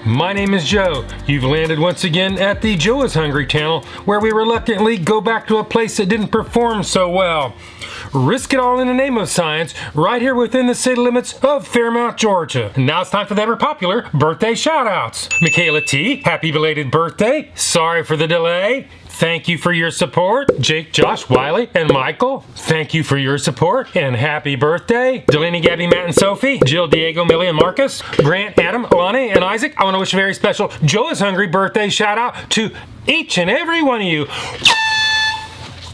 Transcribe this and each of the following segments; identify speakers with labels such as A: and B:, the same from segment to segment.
A: My name is Joe. You've landed once again at the Joe is Hungry channel, where we reluctantly go back to a place that didn't perform so well. Risk it all in the name of science, right here within the city limits of Fairmount, Georgia. And now it's time for the ever popular birthday shout-outs. Michaela T, happy belated birthday. Sorry for the delay. Thank you for your support. Jake, Josh, Wiley, and Michael, thank you for your support and happy birthday. Delaney, Gabby, Matt, and Sophie, Jill, Diego, Millie, and Marcus, Grant, Adam, Lonnie, and Isaac, I want to wish a very special Joe is Hungry birthday shout out to each and every one of you.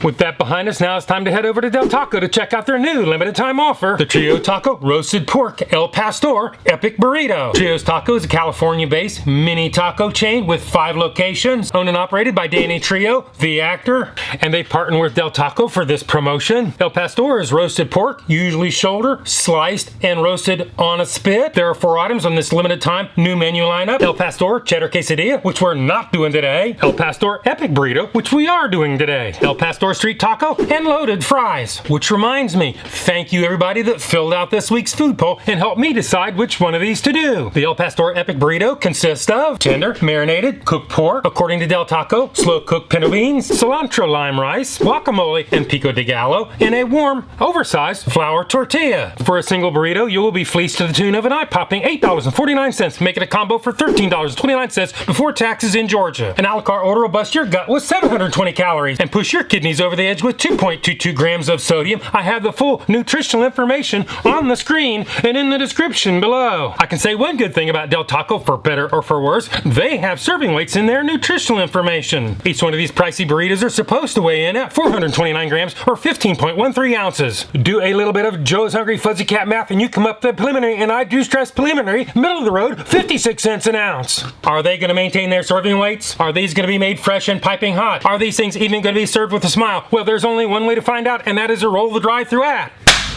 A: With that behind us, now it's time to head over to DelTaco to check out their new limited time offer, the Trio Taco Roasted Pork El Pastor Epic Burrito. Trio's Taco is a California-based mini taco chain with 5 locations, owned and operated by Danny Trejo, the actor, and they partner with DelTaco for this promotion. El Pastor is roasted pork, usually shoulder, sliced, and roasted on a spit. There are 4 items on this limited time new menu lineup. El Pastor Cheddar Quesadilla, which we're not doing today. El Pastor Epic Burrito, which we are doing today. El Pastor Street Taco, and loaded fries. Which reminds me, thank you everybody that filled out this week's food poll and helped me decide which one of these to do. The El Pastor Epic Burrito consists of tender, marinated, cooked pork, according to DelTaco, slow-cooked pinto beans, cilantro lime rice, guacamole, and pico de gallo, and a warm, oversized flour tortilla. For a single burrito, you will be fleeced to the tune of an eye-popping $8.49, making a combo for $13.29 before taxes in Georgia. An a la carte order will bust your gut with 720 calories and push your kidneys over the edge with 2.22 grams of sodium. I have the full nutritional information on the screen and in the description below. I can say one good thing about DelTaco, for better or for worse, they have serving weights in their nutritional information. Each one of these pricey burritos are supposed to weigh in at 429 grams or 15.13 ounces. Do a little bit of Joe's Hungry fuzzy cat math and you come up the preliminary, and I do stress preliminary, middle of the road, 56 cents an ounce. Are they going to maintain their serving weights? Are these going to be made fresh and piping hot? Are these things even going to be served with a smile? Well, there's only one way to find out, and that is to roll the drive-thru at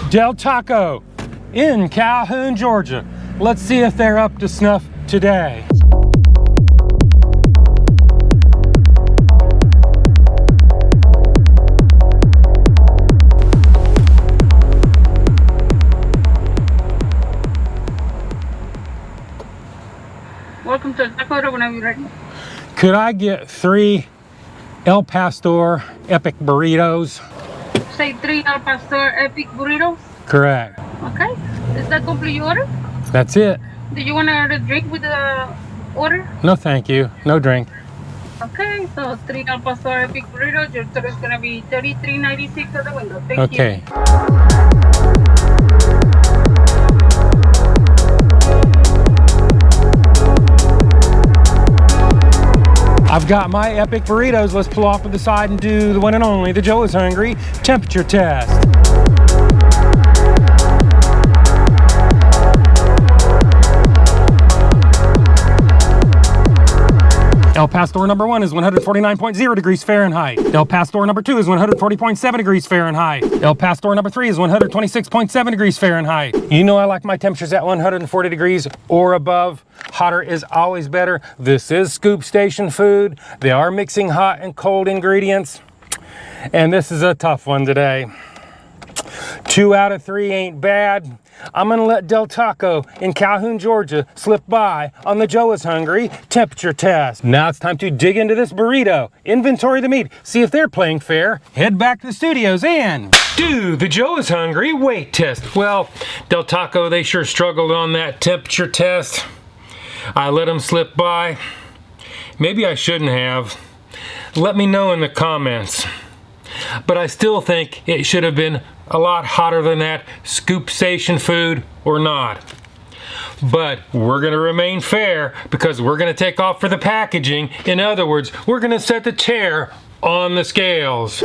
A: DelTaco in Calhoun, Georgia. Let's see if they're up to snuff today.
B: Welcome to DelTaco whenever you're ready.
A: Could I get 3 El Pastor Epic Burritos?
B: Say 3 El Pastor Epic Burritos.
A: Correct.
B: Okay. Is that complete your order?
A: That's it.
B: Do you want to drink with the order?
A: No, thank you. No drink.
B: Okay, so 3 El Pastor Epic Burritos. Your total is going to be $33.96 at the window. Thank
A: okay. I've got my epic burritos. Let's pull off to the side and do the one and only, the Joe is Hungry temperature test. El Pastor number 1 is 149.0 degrees Fahrenheit. El Pastor number 2 is 140.7 degrees Fahrenheit. El Pastor number 3 is 126.7 degrees Fahrenheit. You know I like my temperatures at 140 degrees or above. Hotter is always better. This is Scoop Station food. They are mixing hot and cold ingredients. And this is a tough one today. 2 out of 3 ain't bad. I'm gonna let DelTaco in Calhoun, Georgia slip by on the Joe is Hungry temperature test. Now it's time to dig into this burrito, inventory the meat, see if they're playing fair, head back to the studios and do the Joe is Hungry weight test. Well, DelTaco, they sure struggled on that temperature test. I let them slip by. Maybe I shouldn't have. Let me know in the comments. But I still think it should have been a lot hotter than that, Scoop Station food or not. But we're gonna remain fair because we're gonna take off for the packaging. In other words, we're gonna set the chair on the scales.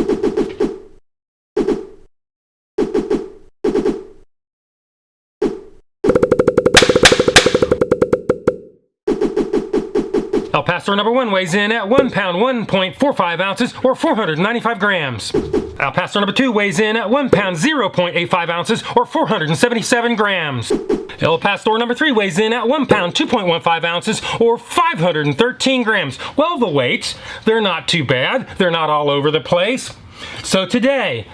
A: El Pastor number 1 weighs in at 1 pound, 1.45 ounces, or 495 grams. El Pastor number 2 weighs in at 1 pound, 0.85 ounces, or 477 grams. El Pastor number 3 weighs in at 1 pound, 2.15 ounces, or 513 grams. Well, the weights, they're not too bad. They're not all over the place. So today,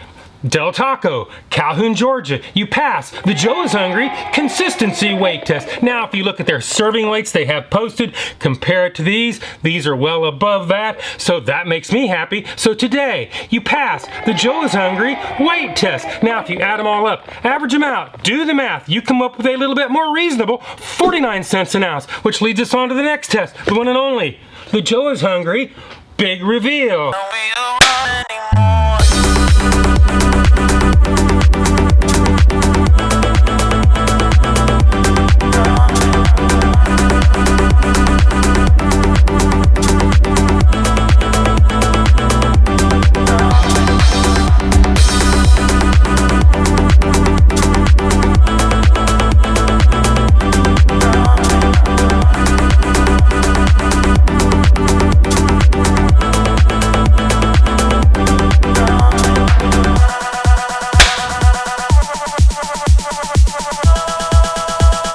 A: DelTaco, Calhoun, Georgia. You pass the Joe is Hungry consistency weight test. Now, if you look at their serving weights they have posted, compare it to these are well above that, so that makes me happy. So today, you pass the Joe is Hungry weight test. Now, if you add them all up, average them out, do the math, you come up with a little bit more reasonable 49 cents an ounce, which leads us on to the next test, the one and only, the Joe is Hungry big reveal.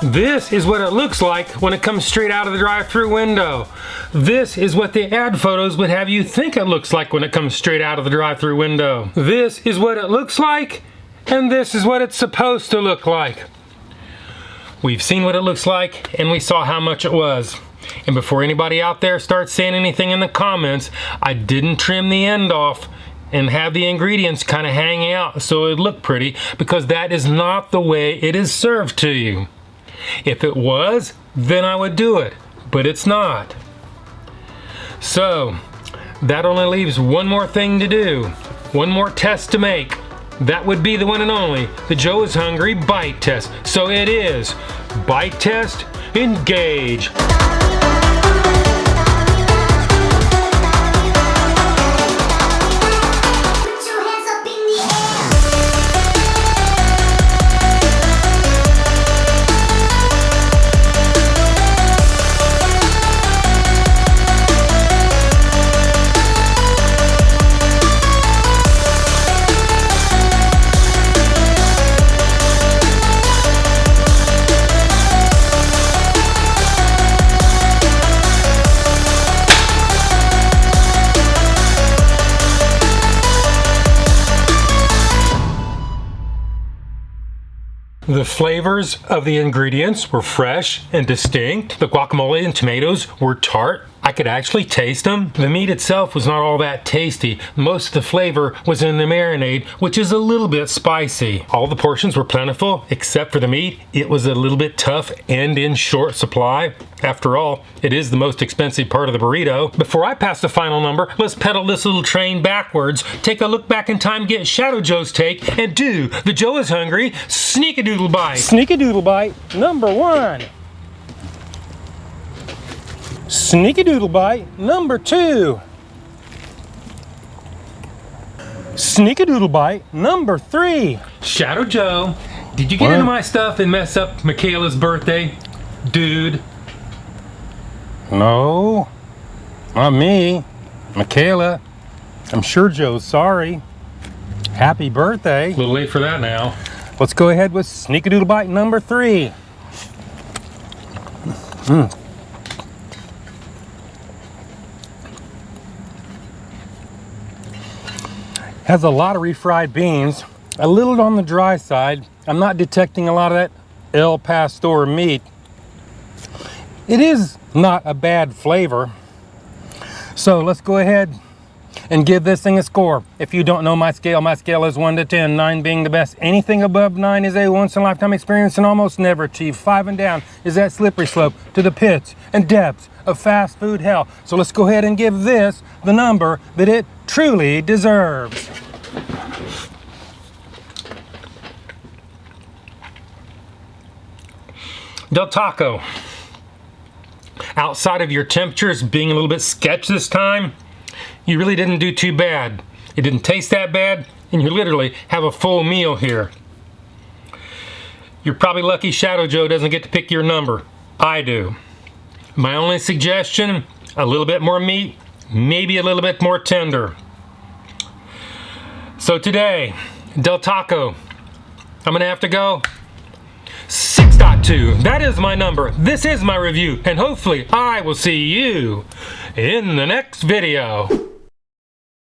A: This is what it looks like when it comes straight out of the drive-thru window. This is what the ad photos would have you think it looks like when it comes straight out of the drive-thru window. This is what it looks like, and this is what it's supposed to look like. We've seen what it looks like, and we saw how much it was. And before anybody out there starts saying anything in the comments, I didn't trim the end off and have the ingredients kind of hanging out so it looked pretty, because that is not the way it is served to you. If it was, then I would do it, but it's not. So, that only leaves one more thing to do, one more test to make. That would be the one and only, the Joe is Hungry bite test. So it is, bite test, engage. The flavors of the ingredients were fresh and distinct. The guacamole and tomatoes were tart. I could actually taste them. The meat itself was not all that tasty. Most of the flavor was in the marinade, which is a little bit spicy. All the portions were plentiful, except for the meat. It was a little bit tough and in short supply. After all, it is the most expensive part of the burrito. Before I pass the final number, let's pedal this little train backwards, take a look back in time, get Shadow Joe's take, and do the Joe is Hungry Sneak-a-Doodle Bite. Sneak-a-Doodle Bite number 1. Sneak-a-Doodle Bite number 2. Sneak-a-Doodle Bite number 3. Shadow Joe, did you get into my stuff and mess up Michaela's birthday? Dude. No, not me. Michaela. I'm sure Joe's sorry. Happy birthday. A little late for that now. Let's go ahead with Sneak-a-Doodle Bite number 3. Has a lot of refried beans, a little on the dry side. I'm not detecting a lot of that El Pastor meat. It is not a bad flavor. So let's go ahead and give this thing a score. If you don't know my scale is 1 to 10, 9 being the best. Anything above 9 is a once-in-a-lifetime experience and almost never achieved. 5 and down is that slippery slope to the pits and depths of fast food hell. So let's go ahead and give this the number that it truly deserves. DelTaco. Outside of your temperatures being a little bit sketch this time, you really didn't do too bad. It didn't taste that bad, and you literally have a full meal here. You're probably lucky Shadow Joe doesn't get to pick your number. I do. My only suggestion, a little bit more meat, maybe a little bit more tender. So today, DelTaco, I'm gonna have to go 6.2. That is my number. This is my review, and hopefully I will see you in the next video.